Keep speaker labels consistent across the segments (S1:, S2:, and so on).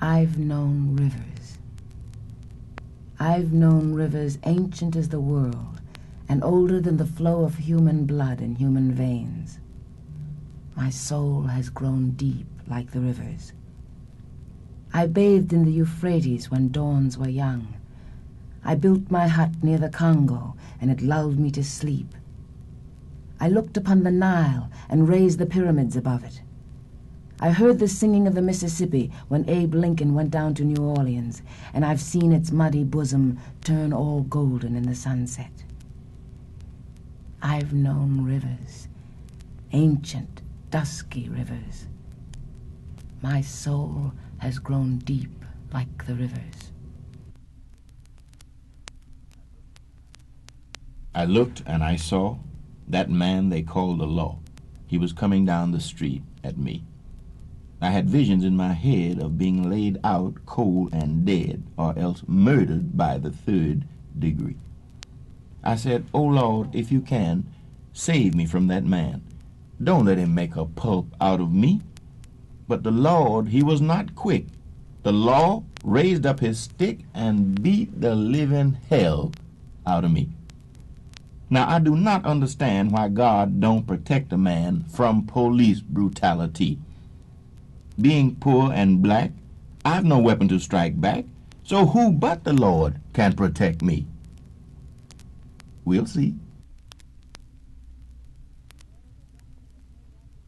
S1: I've known rivers. I've known rivers ancient as the world and older than the flow of human blood in human veins. My soul has grown deep like the rivers. I bathed in the Euphrates when dawns were young. I built my hut near the Congo, and it lulled me to sleep. I looked upon the Nile and raised the pyramids above it. I heard the singing of the Mississippi when Abe Lincoln went down to New Orleans, and I've seen its muddy bosom turn all golden in the sunset. I've known rivers, ancient, dusky rivers. My soul has grown deep like the rivers.
S2: I looked and I saw that man they called the law. He was coming down the street at me. I had visions in my head of being laid out cold and dead, or else murdered by the third degree. I said, "Oh Lord, if you can, save me from that man. Don't let him make a pulp out of me." But the Lord, he was not quick. The law raised up his stick and beat the living hell out of me. Now, I do not understand why God don't protect a man from police brutality. Being poor and black, I've no weapon to strike back, so who but the Lord can protect me? We'll see.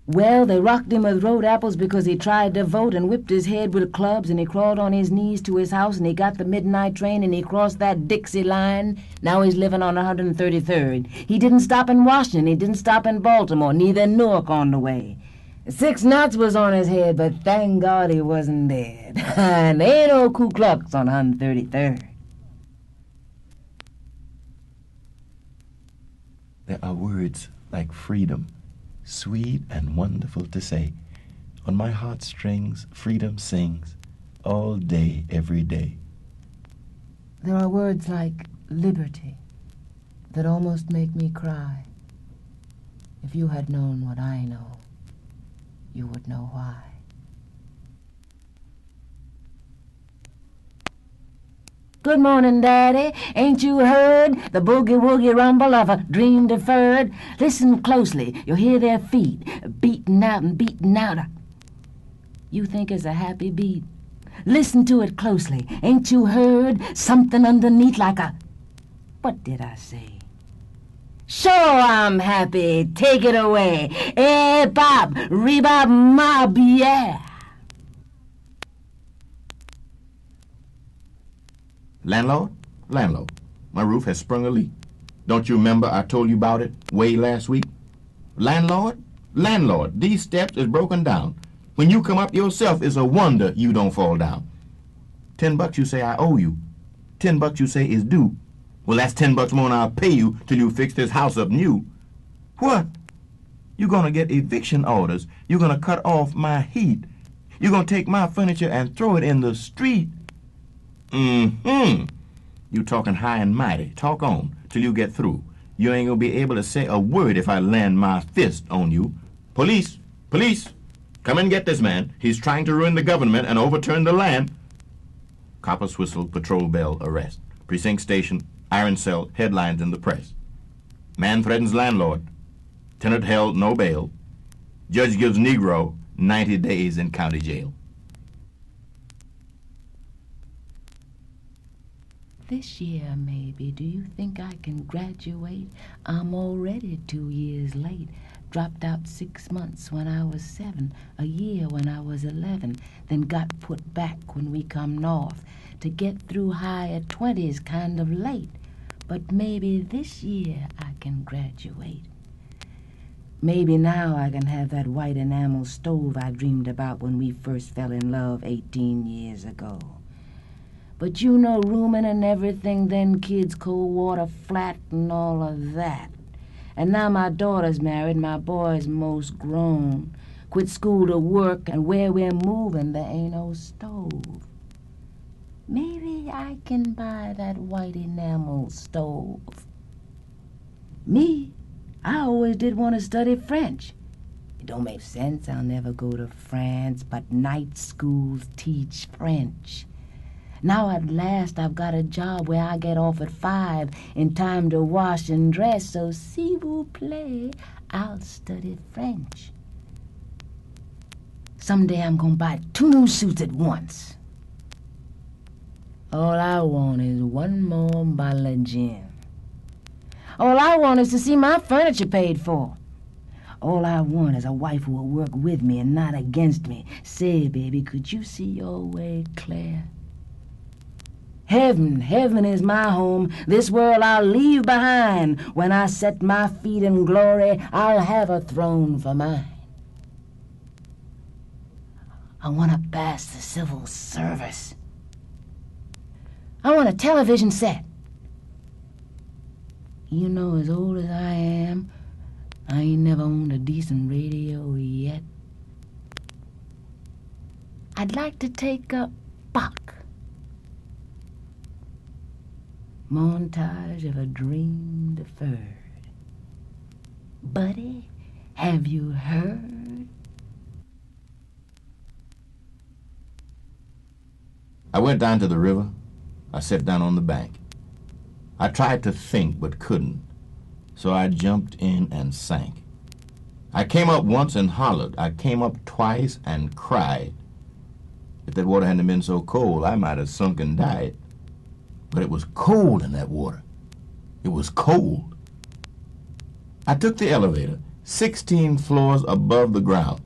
S1: Well, they rocked him with road apples because he tried to vote and whipped his head with clubs, and he crawled on his knees to his house, and he got the midnight train, and he crossed that Dixie line. Now he's living on 133rd. He didn't stop in Washington. He didn't stop in Baltimore, neither in Newark on the way. 6 knots was on his head, but thank God he wasn't dead. And there ain't no Ku Klux on 133rd.
S2: There are words like freedom, sweet and wonderful to say. On my heartstrings, freedom sings all day, every day.
S1: There are words like liberty that almost make me cry. If you had known what I know, you would know why. Good morning, Daddy. Ain't you heard the boogie-woogie rumble of a dream deferred? Listen closely. You'll hear their feet beating out and beating out. You think it's a happy beat? Listen to it closely. Ain't you heard something underneath like a... What did I say? Sure, I'm happy. Take it away. Eh, Bob, rebop, mob, yeah.
S2: Landlord? Landlord, my roof has sprung a leak. Don't you remember I told you about it way last week? Landlord? Landlord, these steps is broken down. When you come up yourself, it's a wonder you don't fall down. $10 you say I owe you. $10 you say is due. Well, that's $10 more than I'll pay you till you fix this house up new. What? You're gonna get eviction orders. You're gonna cut off my heat. You're gonna take my furniture and throw it in the street. You talking high and mighty. Talk on till you get through. You ain't gonna be able to say a word if I land my fist on you. Police! Police! Come and get this man. He's trying to ruin the government and overturn the land. Copper's whistle, patrol bell, arrest. Precinct station, iron cell, headlines in the press. Man threatens landlord. Tenant held, no bail. Judge gives Negro 90 days in county jail.
S1: This year, maybe, do you think I can graduate? I'm already 2 years late. Dropped out 6 months when I was 7, a year when I was 11, then got put back when we come north. To get through higher 20s kind of late. But maybe this year I can graduate. Maybe now I can have that white enamel stove I dreamed about when we first fell in love 18 years ago. But you know, rooming and everything, then kids, cold water, flat, and all of that. And now my daughter's married, my boy's most grown. Quit school to work, and where we're moving, there ain't no stove. Maybe I can buy that white enamel stove. Me, I always did want to study French. It don't make sense, I'll never go to France, but night schools teach French. Now at last I've got a job where I get off at 5 in time to wash and dress, so s'il vous plaît, I'll study French. Someday I'm gonna buy 2 new suits at once. All I want is one more bottle of gin. All I want is to see my furniture paid for. All I want is a wife who will work with me and not against me. Say, baby, could you see your way clear? Heaven is my home. This world I'll leave behind. When I set my feet in glory, I'll have a throne for mine. I want to pass the civil service. I want a television set. You know, as old as I am, I ain't never owned a decent radio yet. I'd like to take a Bach. Montage of a dream deferred. Buddy, have you heard?
S2: I went down to the river. I sat down on the bank. I tried to think but couldn't, so I jumped in and sank. I came up once and hollered. I came up twice and cried. If that water hadn't been so cold, I might have sunk and died. But it was cold in that water. It was cold. I took the elevator, 16 floors above the ground.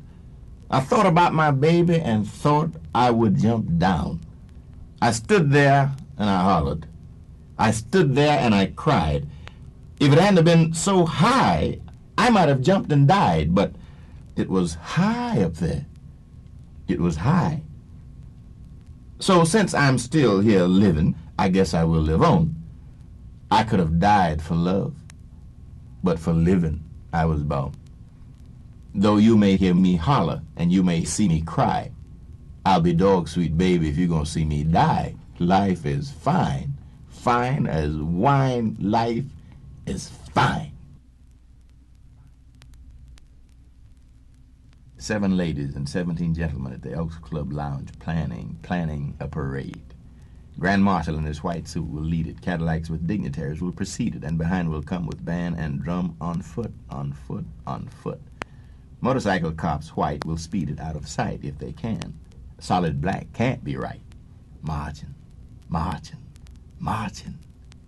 S2: I thought about my baby and thought I would jump down. I stood there and I hollered. I stood there and I cried. If it hadn't been so high, I might have jumped and died, but it was high up there. It was high. So since I'm still here living, I guess I will live on. I could have died for love, but for living I was born. Though you may hear me holler and you may see me cry, I'll be dog sweet baby if you're gonna see me die. Life is fine, fine as wine. Life is fine. 7 ladies and 17 gentlemen at the Elks Club Lounge planning a parade. Grand Marshal in his white suit will lead it. Cadillacs with dignitaries will precede it, and behind will come with band and drum on foot, on foot, on foot. Motorcycle cops, white, will speed it out of sight if they can. Solid black can't be right. Marching, marching, marching,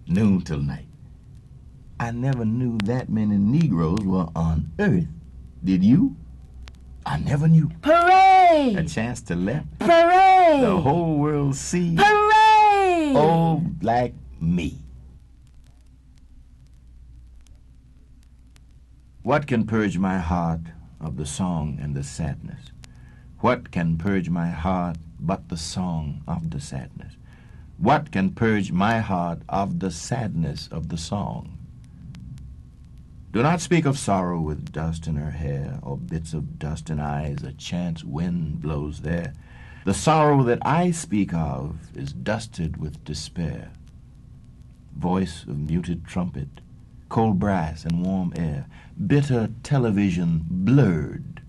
S2: noon till night. I never knew that many Negroes were on earth. Did you? I never knew.
S1: Hooray!
S2: A chance to let
S1: Hooray!
S2: the whole world see
S1: Hooray!
S2: old black me. What can purge my heart of the song and the sadness? What can purge my heart but the song of the sadness? What can purge my heart of the sadness of the song? Do not speak of sorrow with dust in her hair, or bits of dust in eyes a chance wind blows there. The sorrow that I speak of is dusted with despair. Voice of muted trumpet, cold brass and warm air, bitter television blurred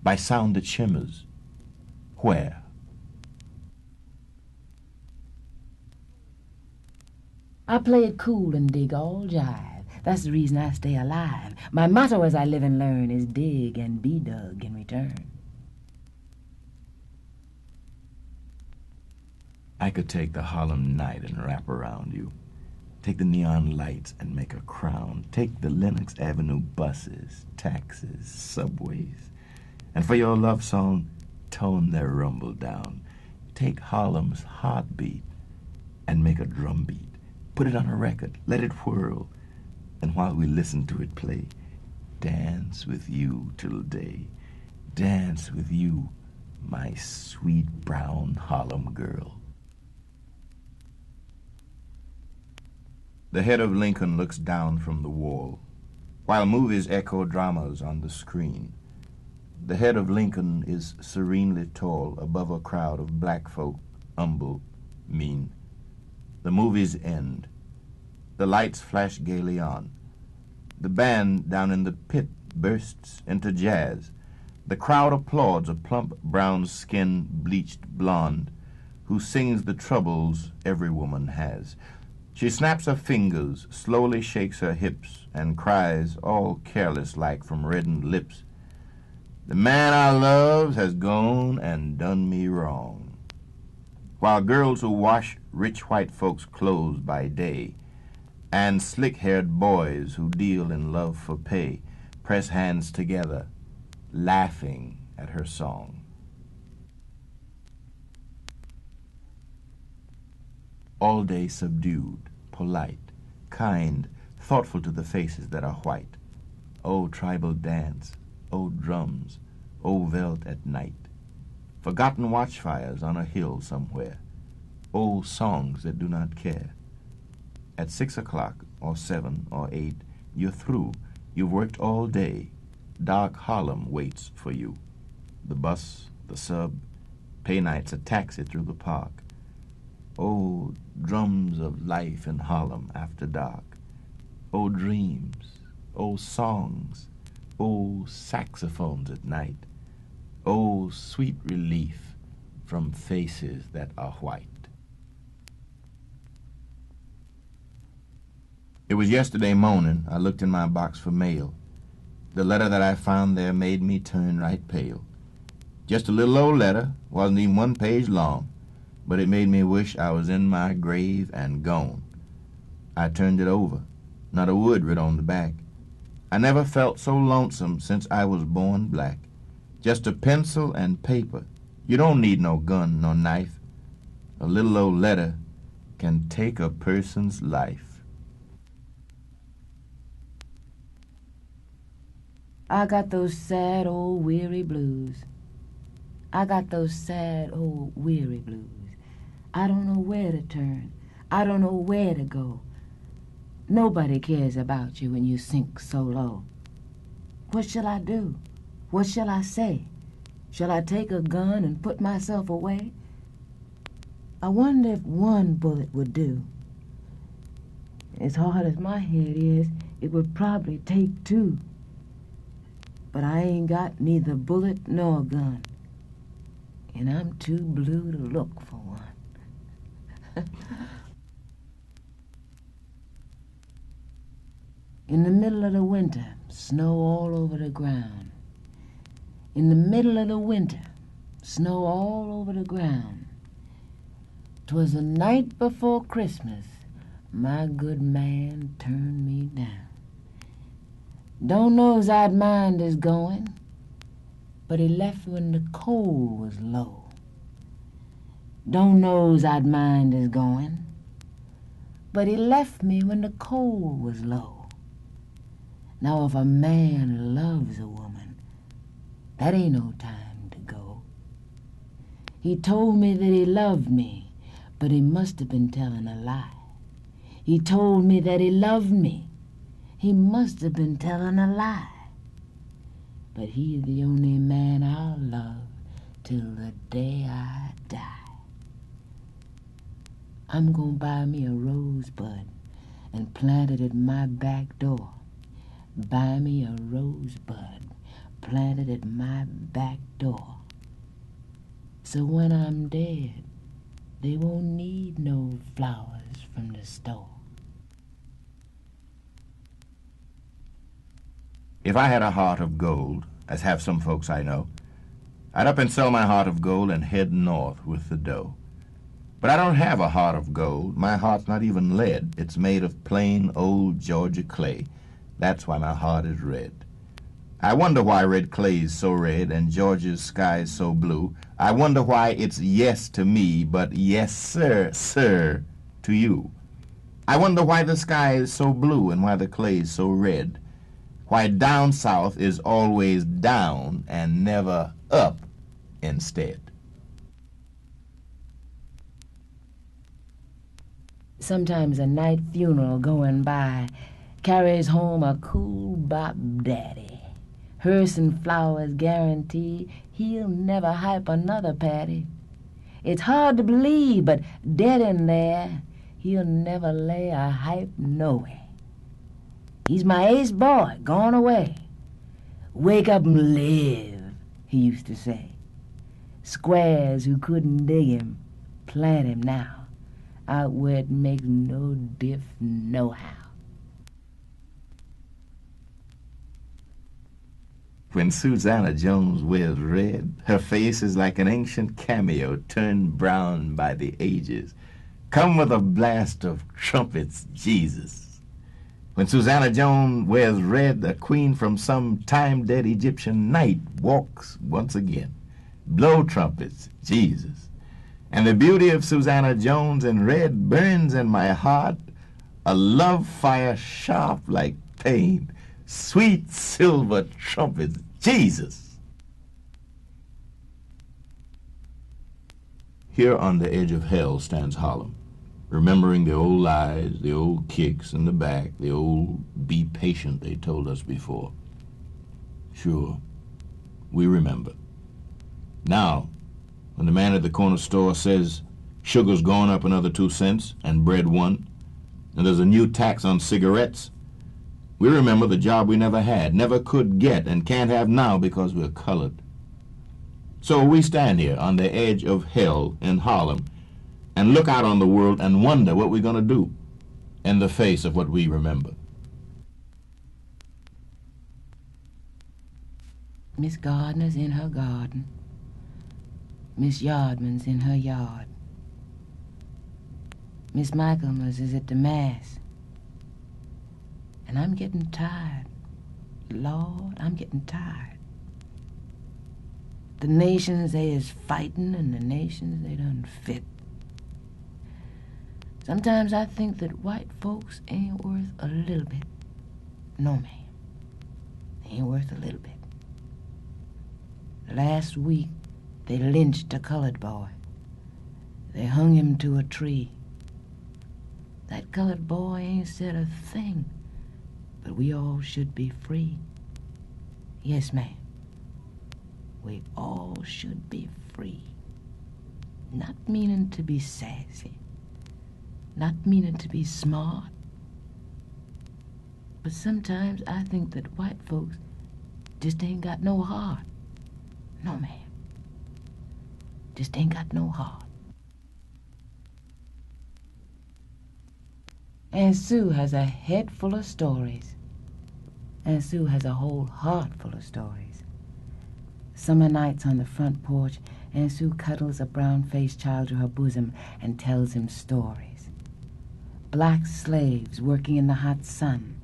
S2: by sound that shimmers. Where?
S1: I play it cool and dig all jive. That's the reason I stay alive. My motto as I live and learn is dig and be dug in return.
S2: I could take the Harlem night and wrap around you. Take the neon lights and make a crown. Take the Lenox Avenue buses, taxis, subways. And for your love song, tone their rumble down. Take Harlem's heartbeat and make a drum beat. Put it on a record, let it whirl. And while we listen to it play, dance with you till day. Dance with you, my sweet brown Harlem girl. The head of Lincoln looks down from the wall, while movies echo dramas on the screen. The head of Lincoln is serenely tall above a crowd of black folk, humble, mean. The movies end. The lights flash gaily on. The band down in the pit bursts into jazz. The crowd applauds a plump, brown-skinned, bleached blonde who sings the troubles every woman has. She snaps her fingers, slowly shakes her hips, and cries, all careless-like from reddened lips, "The man I loves has gone and done me wrong." While girls who wash rich white folks' clothes by day and slick-haired boys who deal in love for pay press hands together, laughing at her song. All day subdued, polite, kind, thoughtful to the faces that are white. Oh, tribal dance, oh, drums, oh, veldt at night. Forgotten watchfires on a hill somewhere. Oh, songs that do not care. At 6 o'clock, or 7, or 8, you're through. You've worked all day. Dark Harlem waits for you. The bus, the sub, pay nights, a taxi through the park. Oh, drums of life in Harlem after dark. Oh, dreams. Oh, songs. Oh, saxophones at night. Oh, sweet relief from faces that are white. It was yesterday morning I looked in my box for mail. The letter that I found there made me turn right pale. Just a little old letter, wasn't even 1 page long, but it made me wish I was in my grave and gone. I turned it over. Not a word writ on the back. I never felt so lonesome since I was born black. Just a pencil and paper. You don't need no gun nor knife. A little old letter can take a person's life.
S1: I got those sad old weary blues. I got those sad old weary blues. I don't know where to turn. I don't know where to go. Nobody cares about you when you sink so low. What shall I do? What shall I say? Shall I take a gun and put myself away? I wonder if 1 bullet would do. As hard as my head is, it would probably take 2. But I ain't got neither bullet nor gun, and I'm too blue to look for one. In the middle of the winter, snow all over the ground. In the middle of the winter, snow all over the ground. 'Twas the night before Christmas, my good man turned me down. Don't know's I'd mind his going, but he left when the coal was low. Don't know's I'd mind his going, but he left me when the coal was low. Now if a man loves a woman, that ain't no time to go. He told me that he loved me, but he must have been telling a lie. He told me that he loved me. He must have been telling a lie. But he's the only man I'll love till the day I die. I'm gonna buy me a rosebud and plant it at my back door. Buy me a rosebud, plant it at my back door. So when I'm dead, they won't need no flowers from the store.
S2: If I had a heart of gold, as have some folks I know, I'd up and sell my heart of gold and head north with the dough. But I don't have a heart of gold. My heart's not even lead. It's made of plain old Georgia clay. That's why my heart is red. I wonder why red clay's so red and Georgia's sky's so blue. I wonder why it's yes to me, but yes, sir, sir, to you. I wonder why the sky is so blue and why the clay's so red. Why down south is always down and never up instead.
S1: Sometimes a night funeral going by carries home a cool bop daddy. Hearse and flowers guarantee he'll never hype another patty. It's hard to believe, but dead in there, he'll never lay a hype nowhere. He's my ace boy, gone away. Wake up and live. he used to say. Squares who couldn't dig him, plant him now, out where it makes no diff nohow.
S2: When Susanna Jones wears red, her face is like an ancient cameo turned brown by the ages. Come with a blast of trumpets, Jesus. When Susanna Jones wears red, a queen from some time-dead Egyptian night walks once again. Blow trumpets, Jesus. And the beauty of Susanna Jones in red burns in my heart, a love fire sharp like pain. Sweet silver trumpets, Jesus. Here on the edge of hell stands Harlem, remembering the old lies, the old kicks in the back, the old be patient they told us before. Sure, we remember. Now, when the man at the corner store says sugar's gone up another 2 cents and bread 1, and there's a new tax on cigarettes, we remember the job we never had, never could get, and can't have now because we're colored. So we stand here on the edge of hell in Harlem and look out on the world and wonder what we're going to do in the face of what we remember.
S1: Miss Gardner's in her garden. Miss Yardman's in her yard. Miss Michaelmas is at the Mass. And I'm getting tired. Lord, I'm getting tired. The nations they is fighting and the nations they done fit. Sometimes I think that white folks ain't worth a little bit. No, ma'am. They ain't worth a little bit. Last week, they lynched a colored boy. They hung him to a tree. That colored boy ain't said a thing. But we all should be free. Yes, ma'am. We all should be free. Not meaning to be sassy. Not meaning to be smart. But sometimes I think that white folks just ain't got no heart. No, ma'am. Just ain't got no heart. Aunt Sue has a head full of stories. Aunt Sue has a whole heart full of stories. Summer nights on the front porch, Aunt Sue cuddles a brown-faced child to her bosom and tells him stories. Black slaves working in the hot sun,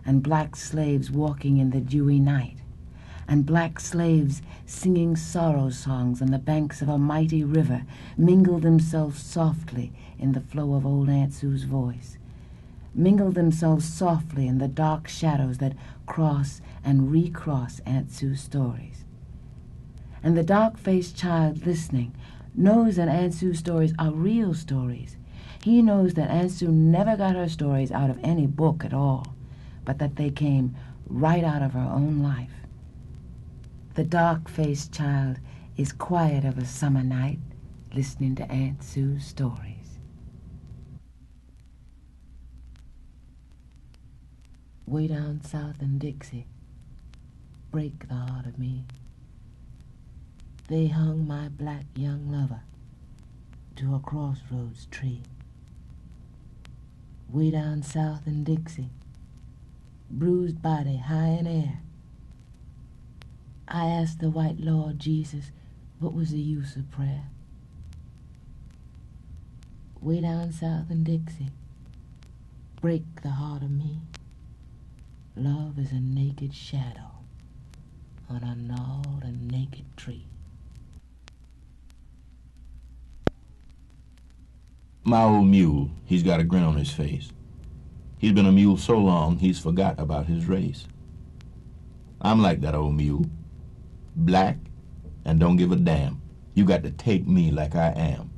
S1: and black slaves walking in the dewy night, and black slaves singing sorrow songs on the banks of a mighty river mingle themselves softly in the flow of old Aunt Sue's voice. Mingle themselves softly in the dark shadows that cross and recross Aunt Sue's stories. And the dark-faced child listening knows that Aunt Sue's stories are real stories. He knows that Aunt Sue never got her stories out of any book at all, but that they came right out of her own life. The dark-faced child is quiet of a summer night, listening to Aunt Sue's stories. Way down south in Dixie, break the heart of me. They hung my black young lover to a crossroads tree. Way down south in Dixie, bruised body high in air. I asked the white Lord Jesus, what was the use of prayer? Way down south in Dixie, break the heart of me. Love is a naked shadow on a gnawed and naked tree.
S2: My old mule, he's got a grin on his face. He's been a mule so long, he's forgot about his race. I'm like that old mule. Black and don't give a damn. You got to take me like I am.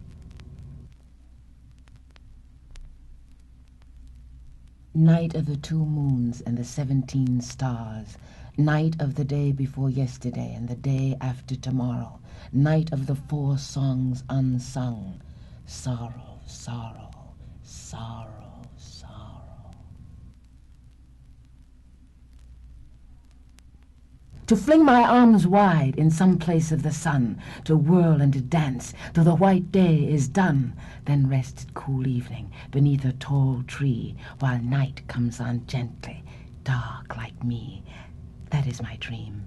S1: Night of the 2 moons and the 17 stars. Night of the day before yesterday and the day after tomorrow. Night of the 4 songs unsung. Sorrow, sorrow, sorrow, sorrow. To fling my arms wide in some place of the sun, to whirl and to dance till the white day is done, then rest at cool evening beneath a tall tree while night comes on gently, dark like me. That is my dream.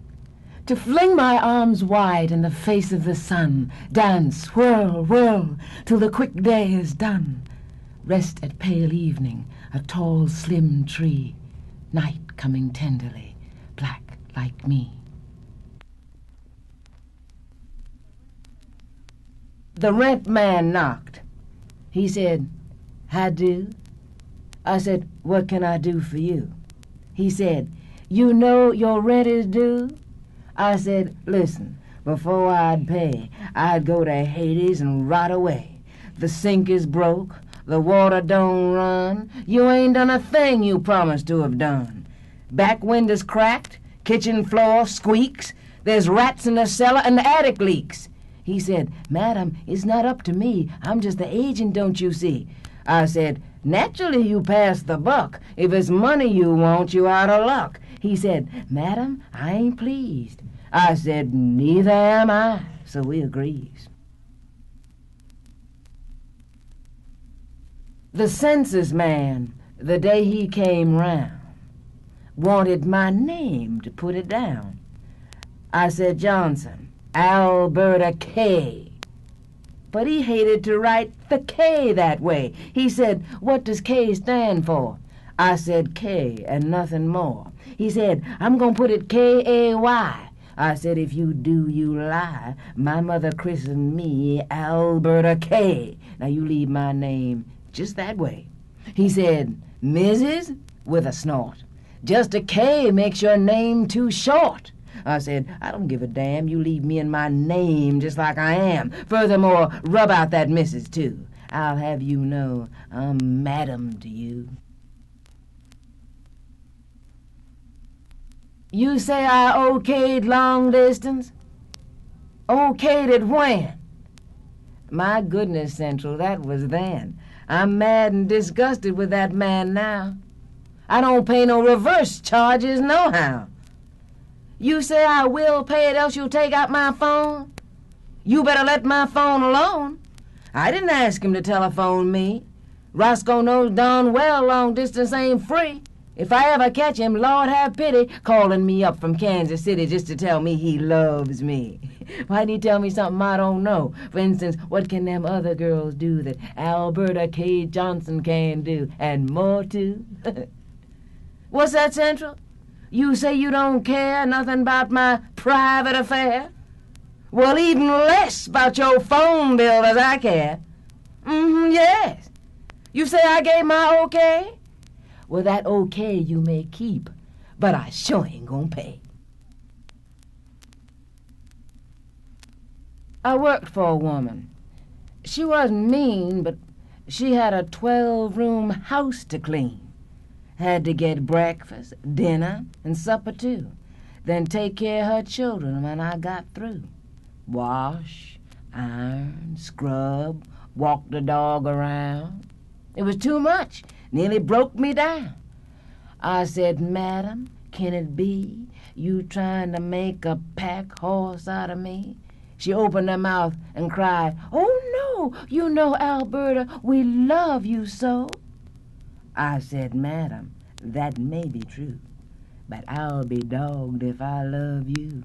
S1: To fling my arms wide in the face of the sun, dance, whirl, whirl, till the quick day is done. Rest at pale evening, a tall, slim tree, night coming tenderly, black like me. The rent man knocked. He said, "How do?" I said, "What can I do for you?" He said, "You know your rent is due?" I said, "Listen, before I'd pay, I'd go to Hades and rot away. The sink is broke, the water don't run. You ain't done a thing you promised to have done. Back window's cracked, kitchen floor squeaks, there's rats in the cellar and the attic leaks." He said, "Madam, it's not up to me. I'm just the agent, don't you see?" I said, "Naturally you pass the buck. If it's money you want, you out of luck." He said, "Madam, I ain't pleased." I said, "Neither am I," so we agrees. The census man, the day he came round, wanted my name to put it down. I said, "Johnson, Alberta K." But he hated to write the K that way. He said, "What does K stand for?" I said, "K and nothing more." He said, "I'm going to put it K-A-Y." I said, "If you do, you lie. My mother christened me Alberta K. Now you leave my name just that way." He said, "Mrs.?" with a snort. "Just a K makes your name too short." I said, "I don't give a damn. You leave me and my name just like I am. Furthermore, rub out that Mrs. too. I'll have you know I'm madam to you." You say I okayed long distance? Okayed it when? My goodness, Central, that was then. I'm mad and disgusted with that man now. I don't pay no reverse charges nohow. You say I will pay it, else you'll take out my phone? You better let my phone alone. I didn't ask him to telephone me. Roscoe knows darn well long distance ain't free. If I ever catch him, Lord have pity, calling me up from Kansas City just to tell me he loves me. Why'd he tell me something I don't know? For instance, what can them other girls do that Alberta K. Johnson can do, and more too? What's that, Central? You say you don't care nothing about my private affair? Well, even less about your phone bill does I care. Yes. You say I gave my okay? Well, that okay you may keep, but I sure ain't gonna pay. I worked for a woman. She wasn't mean, but she had a 12-room house to clean. Had to get breakfast, dinner, and supper too. Then take care of her children when I got through. Wash, iron, scrub, walk the dog around. It was too much. Nearly broke me down. I said, "Madam, can it be you trying to make a pack horse out of me?" She opened her mouth and cried, "Oh, no, you know, Alberta, we love you so." I said, "Madam, that may be true, but I'll be dogged if I love you."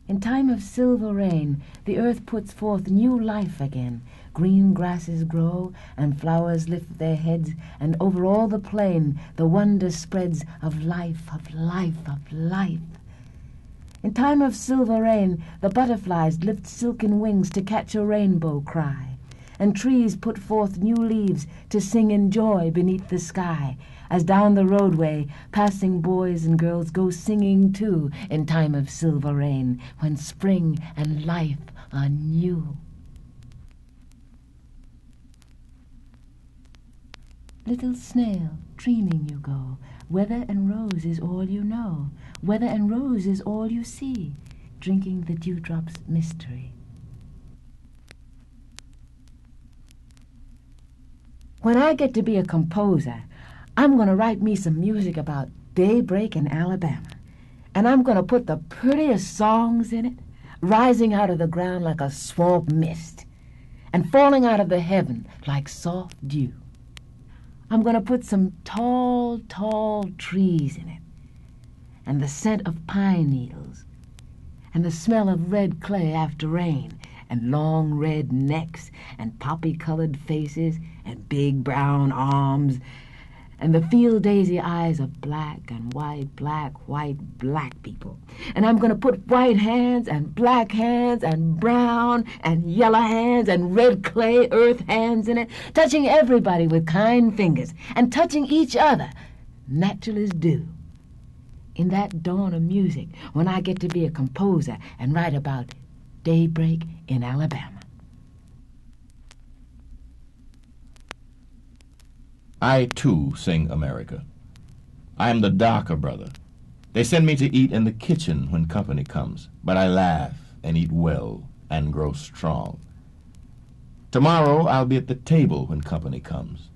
S1: In time of silver rain, the earth puts forth new life again. Green grasses grow, and flowers lift their heads, and over all the plain the wonder spreads of life, of life, of life. In time of silver rain, the butterflies lift silken wings to catch a rainbow cry, and trees put forth new leaves to sing in joy beneath the sky, as down the roadway passing boys and girls go singing too in time of silver rain, when spring and life are new. Little snail, dreaming you go, weather and rose is all you know, weather and rose is all you see, drinking the dewdrop's mystery. When I get to be a composer, I'm going to write me some music about Daybreak in Alabama, and I'm going to put the prettiest songs in it, rising out of the ground like a swamp mist, and falling out of the heaven like soft dew. I'm going to put some tall, tall trees in it, and the scent of pine needles, and the smell of red clay after rain, and long red necks, and poppy-colored faces, and big brown arms, and the field daisy eyes of black, white, black people. And I'm going to put white hands and black hands and brown and yellow hands and red clay earth hands in it, touching everybody with kind fingers and touching each other, natural as dew. In that dawn of music, when I get to be a composer and write about Daybreak in Alabama.
S2: I, too, sing America. I am the darker brother. They send me to eat in the kitchen when company comes, but I laugh and eat well and grow strong. Tomorrow I'll be at the table when company comes.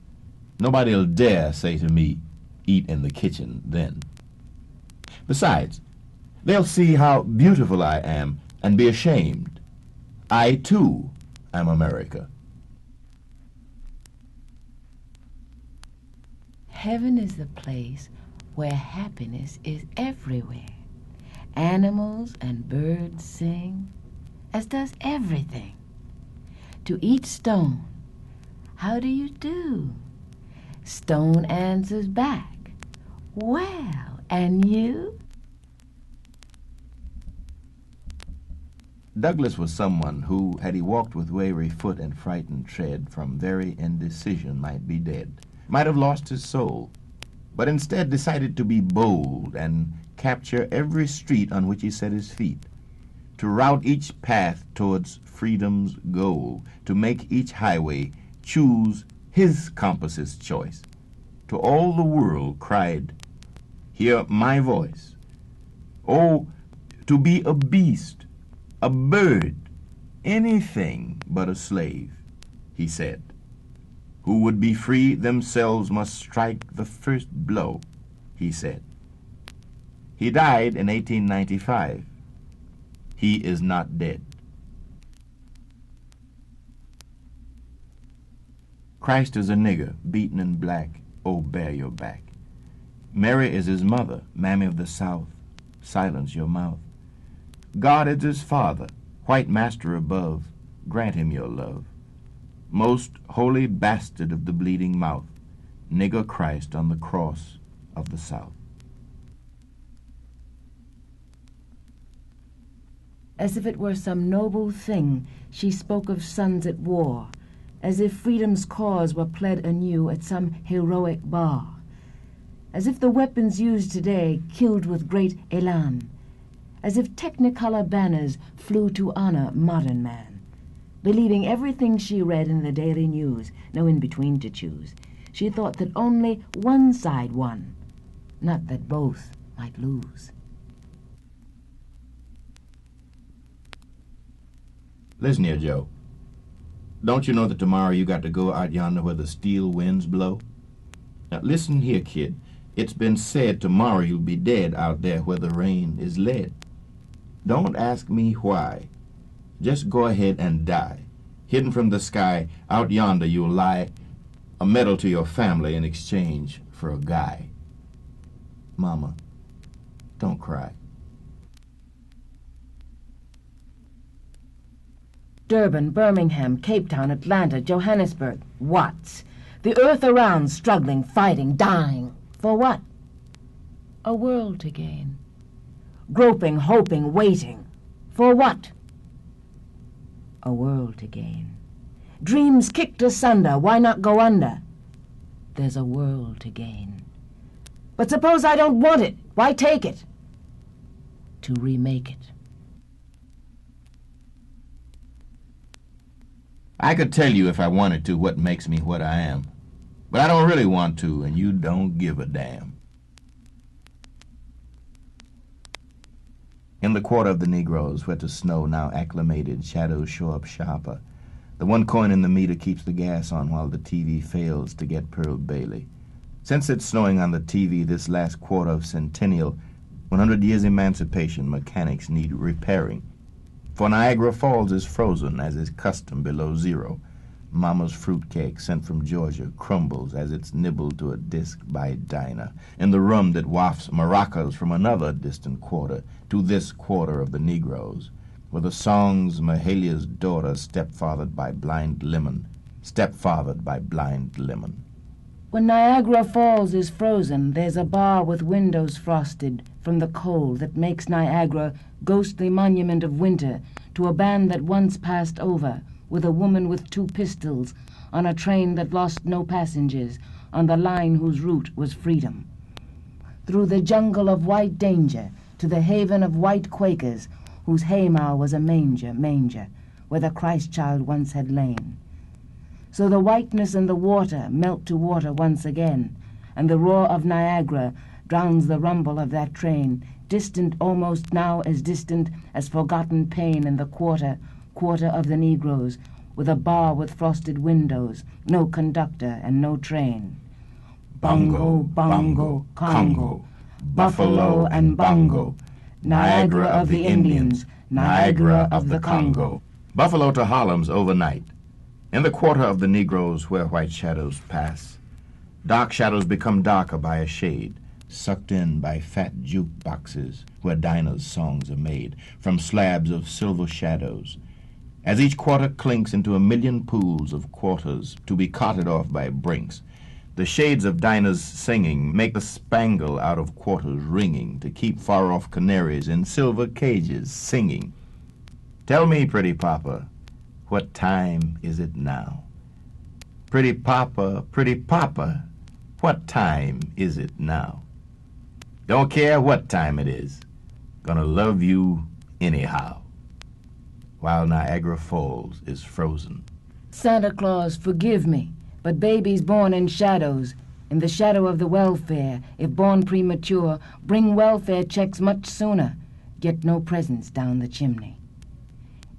S2: Nobody'll dare say to me, eat in the kitchen then. Besides, they'll see how beautiful I am and be ashamed. I, too, am America.
S1: Heaven is the place where happiness is everywhere. Animals and birds sing, as does everything. To each stone, how do you do? Stone answers back, well, and you?
S2: Douglas was someone who, had he walked with wary foot and frightened tread, from very indecision might be dead, might have lost his soul, but instead decided to be bold and capture every street on which he set his feet, to route each path towards freedom's goal, to make each highway choose his compass's choice. To all the world cried, hear my voice. Oh, to be a beast, a bird, anything but a slave, he said. Who would be free themselves must strike the first blow, he said. He died in 1895. He is not dead. Christ is a nigger, beaten and black, oh, bear your back. Mary is his mother, Mammy of the South, silence your mouth. God is his father, white master above, grant him your love. Most holy bastard of the bleeding mouth, nigger Christ on the cross of the South.
S1: As if it were some noble thing, she spoke of sons at war, as if freedom's cause were pled anew at some heroic bar, as if the weapons used today killed with great elan, as if technicolor banners flew to honor modern man. Believing everything she read in the daily news, no in-between to choose, she thought that only one side won, not that both might lose.
S2: Listen here, Joe. Don't you know that tomorrow you got to go out yonder where the steel winds blow? Now listen here, kid. It's been said tomorrow you'll be dead out there where the rain is lead. Don't ask me why. Just go ahead and die. Hidden from the sky, out yonder you'll lie, a medal to your family in exchange for a guy. Mama, don't cry.
S1: Durban, Birmingham, Cape Town, Atlanta, Johannesburg, Watts. The earth around, struggling, fighting, dying. For what? A world to gain. Groping, hoping, waiting. For what? A world to gain. Dreams kicked asunder, why not go under? There's a world to gain. But suppose I don't want it, why take it? To remake it.
S2: I could tell you if I wanted to what makes me what I am, but I don't really want to, and you don't give a damn. In the quarter of the Negroes, where to snow now acclimated, shadows show up sharper. The 1 coin in the meter keeps the gas on while the TV fails to get Pearl Bailey. Since it's snowing on the TV this last quarter of centennial, 100 years emancipation, mechanics need repairing. For Niagara Falls is frozen as is custom below zero. Mama's fruitcake sent from Georgia crumbles as it's nibbled to a disc by Dinah, in the rum that wafts maracas from another distant quarter to this quarter of the Negroes, where the song's Mahalia's daughter stepfathered by blind lemon, stepfathered by blind lemon.
S1: When Niagara Falls is frozen, there's a bar with windows frosted from the cold that makes Niagara ghostly monument of winter to a band that once passed over with a woman with 2 pistols on a train that lost no passengers on the line whose route was freedom. Through the jungle of white danger to the haven of white Quakers whose haymow was a manger, where the Christ child once had lain. So the whiteness and the water melt to water once again, and the roar of Niagara drowns the rumble of that train, distant almost now as distant as forgotten pain in the quarter of the Negroes, with a bar with frosted windows, no conductor and no train. Bongo, bongo, Congo, buffalo and bongo, Niagara of the Indians, Niagara of the Congo.
S2: Buffalo to Harlem's overnight. In the quarter of the Negroes where white shadows pass, dark shadows become darker by a shade, sucked in by fat juke boxes where Dinah's songs are made, from slabs of silver shadows. As each quarter clinks into a million pools of quarters to be carted off by brinks, the shades of Dinah's singing make the spangle out of quarters ringing to keep far-off canaries in silver cages singing. Tell me, pretty papa, what time is it now? Pretty papa, what time is it now? Don't care what time it is, gonna love you anyhow. While Niagara Falls is frozen.
S1: Santa Claus, forgive me, but babies born in shadows, in the shadow of the welfare, if born premature, bring welfare checks much sooner, get no presents down the chimney.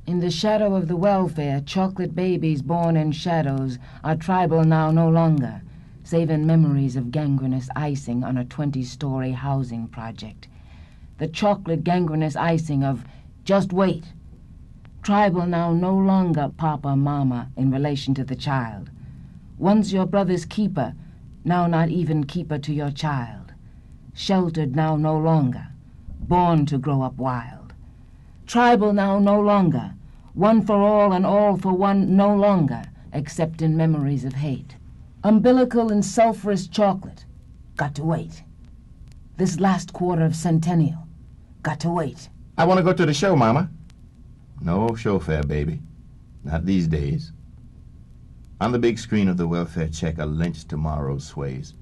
S1: In the shadow of the welfare, chocolate babies born in shadows are tribal now no longer, save in memories of gangrenous icing on a 20-story housing project. The chocolate gangrenous icing of just wait. Tribal now no longer papa, mama in relation to the child. Once your brother's keeper, now not even keeper to your child. Sheltered now no longer, born to grow up wild. Tribal now no longer, one for all and all for one no longer, except in memories of hate. Umbilical and sulphurous chocolate, got to wait. This last quarter of centennial, got to wait.
S2: I want to go to the show, Mama. No show fare, baby. Not these days. On the big screen of the welfare check, a lynch tomorrow sways.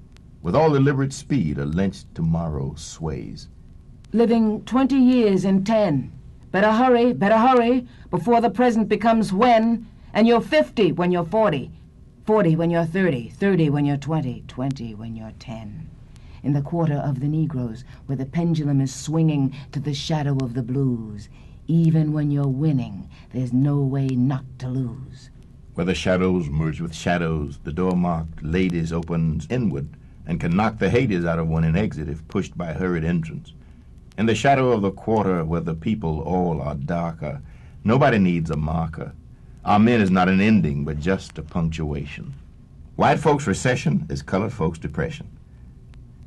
S2: With all deliberate speed, a lynch tomorrow sways.
S1: Living 20 years in 10. Better hurry, before the present becomes when, and you're 50 when you're 40, 40 when you're 30, 30 when you're 20, 20 when you're 10. In the quarter of the Negroes, where the pendulum is swinging to the shadow of the blues, even when you're winning, there's no way not to lose.
S2: Where the shadows merge with shadows, the door marked ladies opens inward and can knock the Hades out of one in exit if pushed by hurried entrance. In the shadow of the quarter where the people all are darker, nobody needs a marker. Amen is not an ending, but just a punctuation. White folks' recession is colored folks' depression.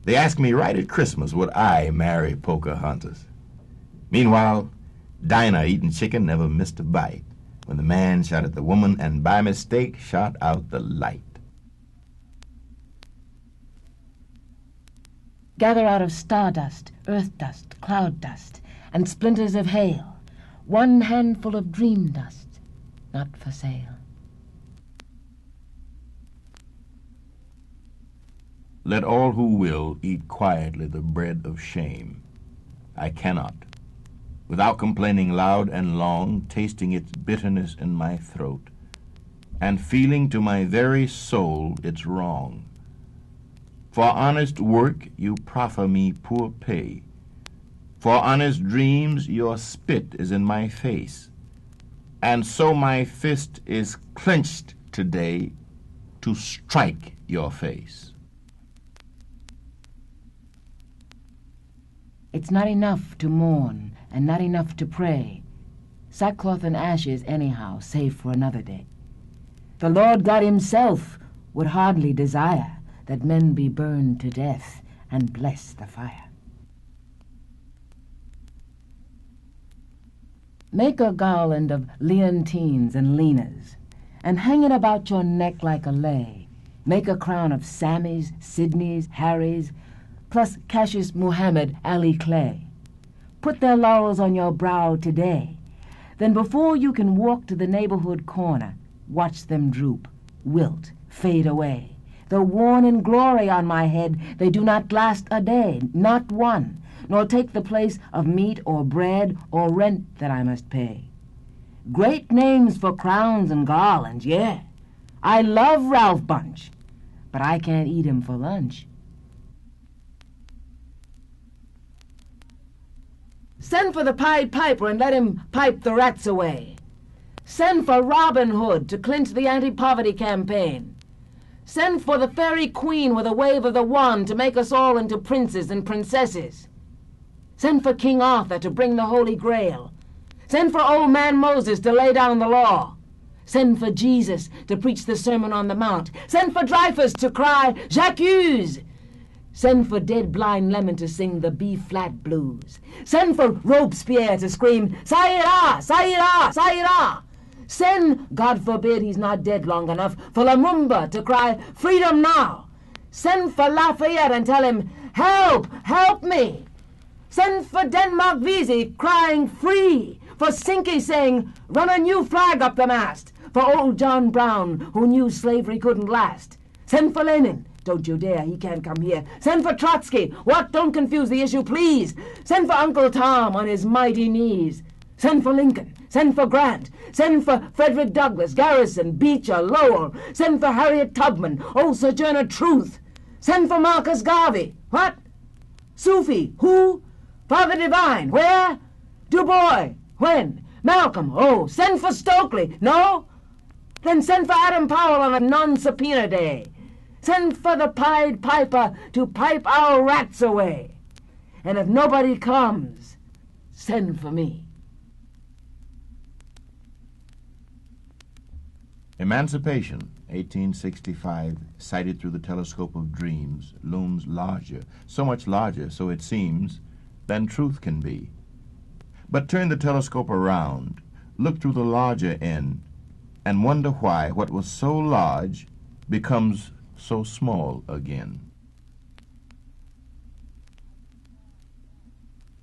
S2: They ask me right at Christmas would I marry Pocahontas. Meanwhile, Dinah eating chicken never missed a bite when the man shot at the woman and by mistake shot out the light.
S1: Gather out of stardust, earth dust, cloud dust, and splinters of hail, one handful of dream dust, not for sale.
S2: Let all who will eat quietly the bread of shame. I cannot, without complaining loud and long, tasting its bitterness in my throat, and feeling to my very soul its wrong. For honest work you proffer me poor pay. For honest dreams your spit is in my face. And so my fist is clenched today to strike your face.
S1: It's not enough to mourn and not enough to pray. Sackcloth and ashes anyhow, save for another day. The Lord God himself would hardly desire that men be burned to death and bless the fire. Make a garland of leontines and lenas, and hang it about your neck like a lei. Make a crown of Sammys, Sydneys, Harrys, plus Cassius Muhammad Ali Clay. Put their laurels on your brow today. Then before you can walk to the neighborhood corner, watch them droop, wilt, fade away. Though worn in glory on my head, they do not last a day, not one, nor take the place of meat or bread or rent that I must pay. Great names for crowns and garlands, yeah. I love Ralph Bunch, but I can't eat him for lunch. Send for the Pied Piper and let him pipe the rats away. Send for Robin Hood to clinch the anti-poverty campaign. Send for the fairy queen with a wave of the wand to make us all into princes and princesses. Send for King Arthur to bring the Holy Grail. Send for old man Moses to lay down the law. Send for Jesus to preach the Sermon on the Mount. Send for Dreyfus to cry, J'accuse. Send for dead blind Lemon to sing the B-flat blues. Send for Robespierre to scream, Ça ira, ça ira, ça ira. Send, God forbid he's not dead long enough, for Lumumba to cry, freedom now. Send for Lafayette and tell him, help, help me. Send for Denmark Vesey crying, free. For Sinky saying, run a new flag up the mast. For old John Brown, who knew slavery couldn't last. Send for Lenin. Don't you dare, he can't come here. Send for Trotsky. What? Don't confuse the issue, please. Send for Uncle Tom on his mighty knees. Send for Lincoln. Send for Grant. Send for Frederick Douglass, Garrison, Beecher, Lowell. Send for Harriet Tubman, old Sojourner Truth. Send for Marcus Garvey. What? Sufi. Who? Father Divine. Where? Du Bois. When? Malcolm. Oh, send for Stokely. No? Then send for Adam Powell on a non-subpoena day. Send for the Pied Piper to pipe our rats away. And if nobody comes, send for me.
S2: Emancipation, 1865, sighted through the telescope of dreams, looms larger, so much larger, so it seems, than truth can be. But turn the telescope around, look through the larger end, and wonder why what was so large becomes so small again.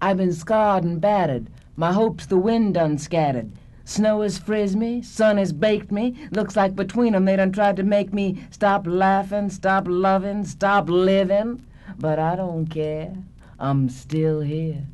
S1: I've been scarred and battered, my hopes the wind done scattered. Snow has frizzed me, sun has baked me, looks like between 'em they done tried to make me stop laughing, stop loving, stop living. But I don't care, I'm still here.